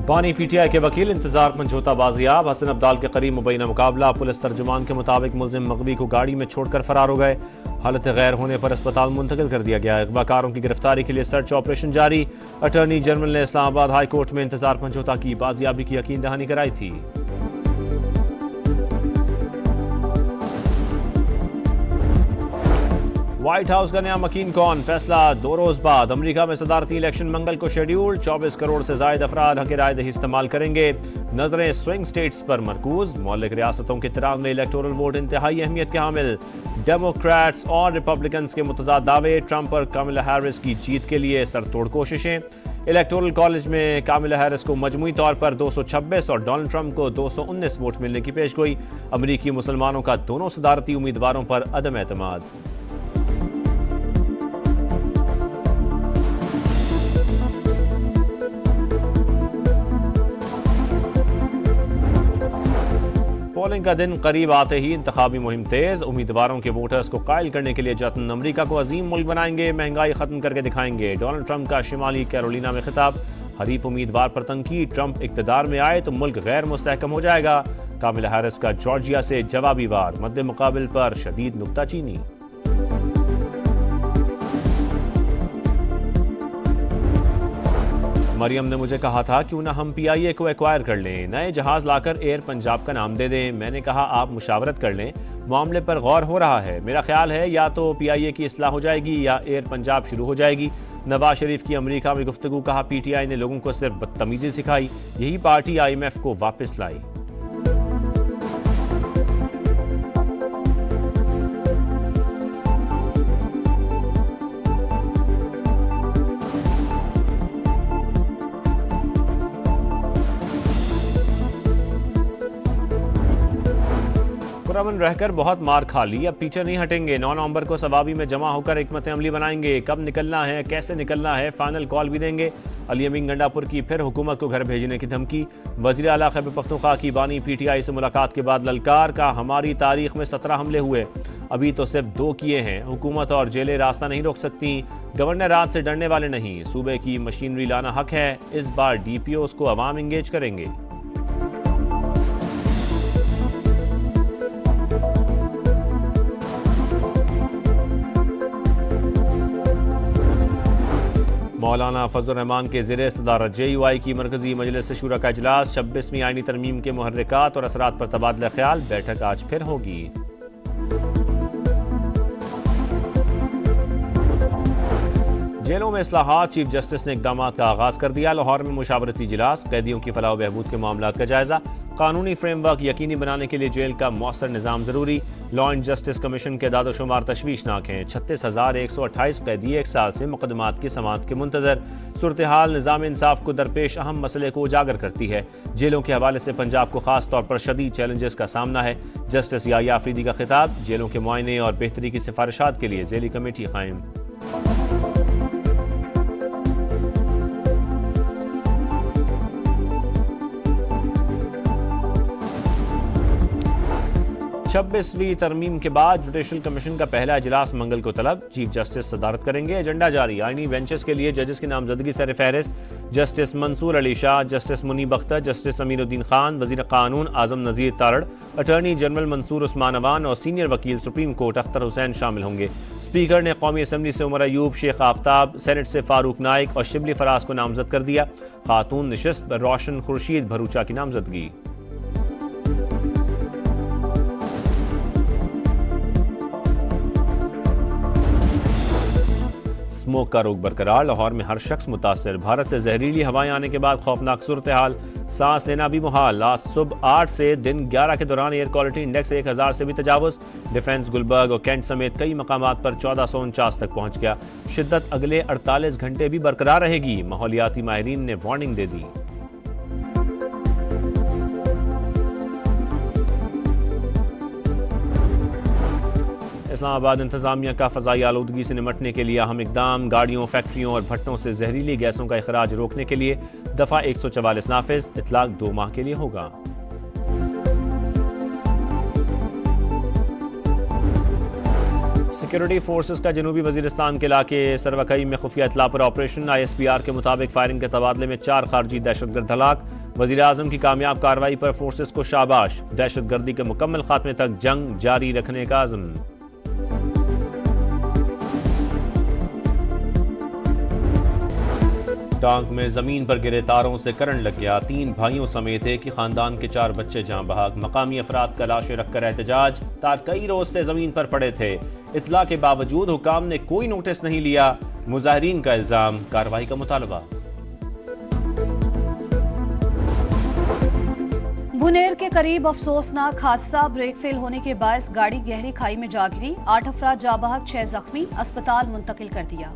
बानी पीटीआई के वकील इंतजार मंझोता बाजियाब। हसन अब्दाल के करीब मुबैना मुकाबला। पुलिस तर्जुमान के मुताबिक मुलजिम मगवी को गाड़ी में छोड़कर फरार हो गए। हालत गैर होने पर अस्पताल मुंतकिल कर दिया गया। अगवाकारों की गिरफ्तारी के लिए सर्च ऑपरेशन जारी। अटॉर्नी जनरल ने इस्लामाबाद हाई कोर्ट में इंतजार मंझोता की बाजियाबी की यकीन दहानी कराई थी। व्हाइट हाउस का नया मकीन कौन, फैसला 2 रोज बाद। अमेरिका में सदारती इलेक्शन मंगल को शेड्यूल। 24 करोड़ से ज्यादा अफराद हक राय दही इस्तेमाल करेंगे। नजरें स्विंग स्टेट्स पर मरकूज। मौलिक रियासतों के 93 में इलेक्टोरल वोट इंतहाई अहमियत के हामिल। डेमोक्रेट्स और रिपब्लिकन्स के मुतजाद दावे। ट्रंप और कामिला हैरिस की जीत के लिए सरतोड़ कोशिशें। इलेक्टोरल कॉलेज में कामिला हैरिस को मजमूई तौर पर 226 और डोनाल्ड ट्रंप को 219 वोट मिलने की पेशगोई। अमरीकी मुसलमानों का दोनों सदारती उम्मीदवारों पर अदम एतमाद। पोलिंग का दिन करीब आते ही इंतखाबी मुहिम तेज। उम्मीदवारों के वोटर्स को कायल करने के लिए जतन। अमरीका को अजीम मुल्क बनाएंगे, महंगाई खत्म करके दिखाएंगे। डोनाल्ड ट्रंप का शिमाली कैरोलिना में खिताब। हरीफ उम्मीदवार पर तनकीद। ट्रंप इक्तदार में आए तो मुल्क गैर मुस्तहकम हो जाएगा। कामिला हैरिस का जॉर्जिया से जवाबी वार। मद्दे मुकाबिल पर शदीद नुक्ताचीनी। मरियम ने मुझे कहा था क्यों ना हम पीआईए को एक्वायर कर लें, नए जहाज लाकर एयर पंजाब का नाम दे दें। मैंने कहा आप मुशावरत कर लें, मामले पर गौर हो रहा है। मेरा ख्याल है या तो पीआईए की इस्लाह हो जाएगी या एयर पंजाब शुरू हो जाएगी। नवाज शरीफ की अमेरिका में गुफ्तगू। कहा पीटीआई ने लोगों को सिर्फ बदतमीजी सिखाई, यही पार्टी आईएमएफ को वापस लाई। पुरअमन रहकर बहुत मार खा ली, अब पीछे नहीं हटेंगे। 9 नवंबर को सवाबी में जमा होकर हिकमत अमली बनाएंगे। कब निकलना है, कैसे निकलना है, फाइनल कॉल भी देंगे। अली अमीन गंडापुर की फिर हुकूमत को घर भेजने की धमकी। वज़ीर आला खैबर पख्तूनख्वा की बानी पीटीआई से मुलाकात के बाद ललकार। का हमारी तारीख में 17 हमले हुए, अभी तो सिर्फ 2 किए हैं। हुकूमत और जेलें रास्ता नहीं रोक सकती। गवर्नर राज से डरने वाले नहीं, सूबे की मशीनरी लाना हक है। इस बार डीपीओस को अवाम इंगेज करेंगे। मौलाना फजल रहमान के ज़ेरे सदारत JUI की मरकजी मजलिस शूरा का इजलास। 26वीं आईनी तरमीम के मुहर्रिकात और असरात पर तबादला ख्याल। बैठक आज फिर होगी। जेलों में इस्लाहात। चीफ जस्टिस ने इकदाम का आगाज कर दिया। लाहौर में मुशावरती इजलास। कैदियों की फलाह बहबूद के मामलात का जायजा। कानूनी फ्रेमवर्क यकीनी बनाने के लिए जेल का मौसर निज़ाम जरूरी। लॉ एंड जस्टिस कमीशन के दादोशुमार तशवीशनाक हैं। 36,128 कैदी 1 साल से मुकदमात की समाअत के मुंतजर। सूरत हाल निज़ाम इंसाफ को दरपेश अहम मसले को उजागर करती है। जेलों के हवाले से पंजाब को खास तौर पर शदीद चैलेंजेस का सामना है। जस्टिस याहिया आफरीदी का खिताब। जेलों के मुआयने और बेहतरी की सिफारिशात के लिए ज़ेली कमेटी कायम। छब्बीसवीं तरमीम के बाद जुडिशल कमीशन का पहला इजलास मंगल को तलब। चीफ जस्टिस सदारत करेंगे। एजेंडा जारी। आईनी बेंचेस के लिए जजेस की नामजदगी सर फहरिस्त। Justice Mansoor Ali Shah, justice Munib Akhtar, justice Aminuddin Khan, वजीर कानून आजम नज़ीर तारड़, अटॉर्नी जनरल मंसूर उस्मान अवान और सीनियर वकील सुप्रीम कोर्ट अख्तर हुसैन शामिल होंगे। स्पीकर ने कौमी असम्बली से उमर अयूब, शेख आफ्ताब, सेनेट से फारूक नाइक और शिबली फराज को नामजद कर दिया। खातून नशिस्त पर रोशन खुर्शीद भरूचा की नामजदगी। स्मोक का रोग बरकरार। लाहौर में हर शख्स मुतासर। भारत से जहरीली हवाएं आने के बाद खौफनाक सूरत हाल। सांस लेना भी मुहाल। आज सुबह 8 से दिन 11 के दौरान एयर क्वालिटी इंडेक्स 1000 से भी तजावुज। डिफेंस, गुलबर्ग और कैंट समेत कई मकामात पर 1449 तक पहुंच गया। शिद्दत अगले 48 घंटे भी बरकरार रहेगी। माहौलियाती माहिरीन ने वार्निंग दे दी। इस्लामाबाद इंतजामिया का फ़ज़ाई आलूदगी से निमटने के लिए अहम इकदाम। गाड़ियों, फैक्ट्रियों और भट्टों से जहरीली गैसों का इखराज रोकने के लिए दफ़ा 144 नाफिज। इतलाक 2 माह के लिए होगा। सिक्योरिटी फोर्सेस का जनूबी वजीरिस्तान के इलाके सरवकई में खुफिया इतला पर ऑपरेशन। ISPR के मुताबिक फायरिंग के तबादले में 4 खारजी दहशतगर्द हलाक। वज़ीर आज़म की कामयाब कार्रवाई पर फोर्सेस को शाबाश, दहशतगर्दी के मुकम्मल खात्मे तक जंग जारी रखने का आज़म। टांक में जमीन पर गिरे तारों से करंट लग गया, 3 भाइयों समेत एक ही खानदान के 4 बच्चे जान बहक। मकामी अफराद का लाशें रखकर एहतजाज, तार कई रोज से जमीन पर पड़े थे, इतला के बावजूद हुकाम ने कोई नोटिस नहीं लिया। मुजाहिरीन का इल्जाम, कार्रवाई का मुतालबा। बुनेर के करीब अफसोसनाक हादसा, ब्रेक फेल होने के बायस गाड़ी गहरी खाई में जा गिरी, 8 अफराद जाँ बहक, 6 जख्मी, अस्पताल मुंतकिल कर दिया।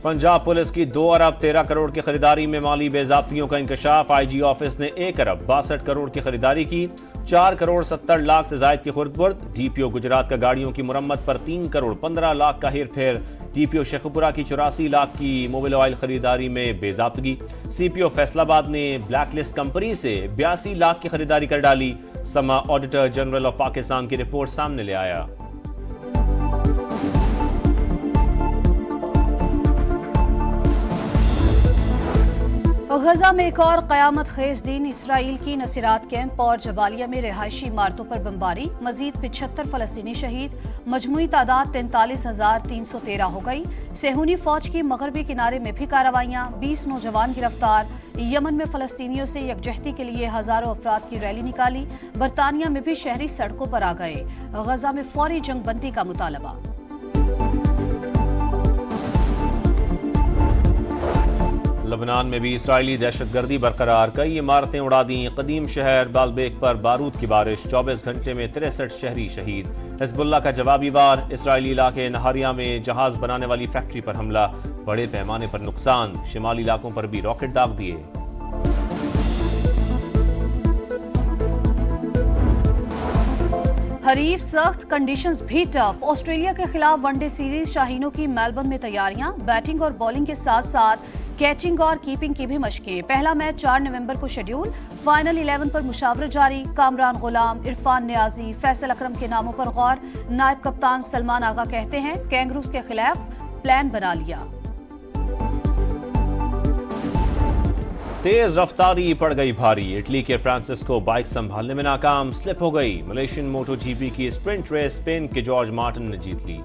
पंजाब पुलिस की 2 अरब 13 करोड़ की खरीदारी में माली बेजाब्तियों का इंकशाफ। IG ऑफिस ने 1 अरब 62 करोड़ की खरीदारी की, 4 करोड़ 70 लाख से जायद की खुर्द-बुर्द। DPO गुजरात का गाड़ियों की मुरम्मत पर 3 करोड़ 15 लाख का हेर फेर। DPO शेखपुरा की 84 लाख की मोबिल ऑयल खरीदारी में बेजाब्तगी। CPO फैसलाबाद ने ब्लैकलिस्ट कंपनी से 82 लाख की खरीदारी कर डाली। समा ऑडिटर जनरल ऑफ पाकिस्तान की रिपोर्ट सामने ले आया। गजा में एक और कयामत खेज दिन, इसराइल की नसीरात कैंप और जबालिया में रिहायशी इमारतों पर बमबारी, मजीद 75 फलस्तीनी शहीद, मजमूई तादाद 43,313 हो गई। सेहूनी फौज की मगरबी किनारे में भी कार्रवाइयां, 20 नौजवान गिरफ्तार। यमन में फलस्तीनियों से यकजहती के लिए हजारों अफराद की रैली निकाली। बरतानिया में भी शहरी सड़कों पर आ गए। गजा में फौरी जंगबंदी का मुतालबा। लबनान में भी इसराइली दहशतगर्दी बरकरार, कई इमारतें उड़ा दी। कदीम शहर बालबेक पर बारूद की बारिश, 24 घंटे में 63 शहरी शहीद। हिजबुल्लाह का जवाबी वार, इसराइली इलाके नहारिया में जहाज बनाने वाली फैक्ट्री पर हमला, बड़े पैमाने पर नुकसान। शिमाली इलाकों पर भी रॉकेट दाग दिए। हरीफ सख्त, कंडीशंस भी टफ। ऑस्ट्रेलिया के खिलाफ वनडे सीरीज शाहीनों की मेलबर्न में तैयारियां, बैटिंग और बॉलिंग के साथ साथ कैचिंग और कीपिंग की भी मशकें। पहला मैच 4 नवंबर को शेड्यूल। फाइनल 11 पर मुशावरत जारी। कामरान गुलाम, इरफान नियाजी, फैसल अकरम के नामों पर गौर। नायब कप्तान सलमान आगा कहते हैं कैंगरूज के खिलाफ प्लान बना लिया। तेज रफ्तारी पड़ गई भारी, इटली के फ्रांसिस्को बाइक संभालने में नाकाम, स्लिप हो गई। मलेशियन मोटो GP की स्प्रिंट रेस स्पेन के जॉर्ज मार्टिन ने जीत ली।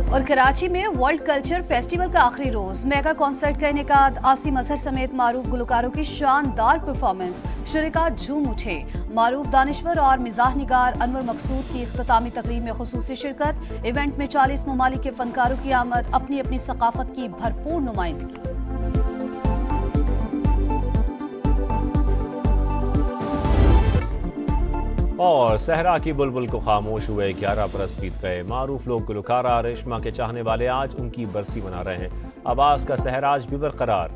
और कराची में वर्ल्ड कल्चर फेस्टिवल का आखिरी रोज, मेगा कॉन्सर्ट का इनेकाद, आसिम अजहर समेत मारूफ गुलकारों की शानदार परफॉर्मेंस, शुरका झूम उठे। मारूफ दानिश्वर और मिजाह निगार अनवर मकसूद की इख्तितामी तकरीब में खुसूसी शिरकत। इवेंट में 40 ममालिक के फनकारों की आमद, अपनी अपनी सकाफत की भरपूर नुमाइंदगी। और सहरा की बुलबुल को खामोश हुए 11 बरस बीत गए। मारूफ लोग गुलकारा रेशमा के चाहने वाले आज उनकी बरसी मना रहे हैं। आवाज का सहराज भी बरकरार।